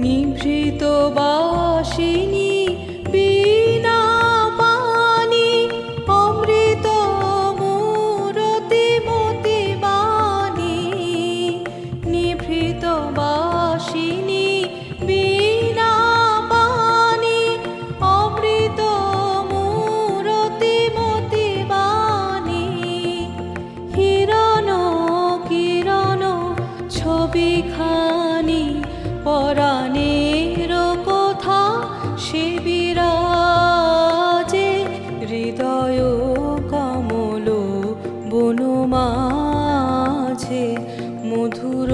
নিভৃত বাসিনী বীণা পানি অমৃত মূরতি মতি বাণী নিভৃত বাসিনী বীণা পানি অমৃত মূরতি মতি বাণী হিরণ কিরণ ছবিখানি পরাণের কথা সে বিরাজে হৃদয় কমল বনমাঝে মধুর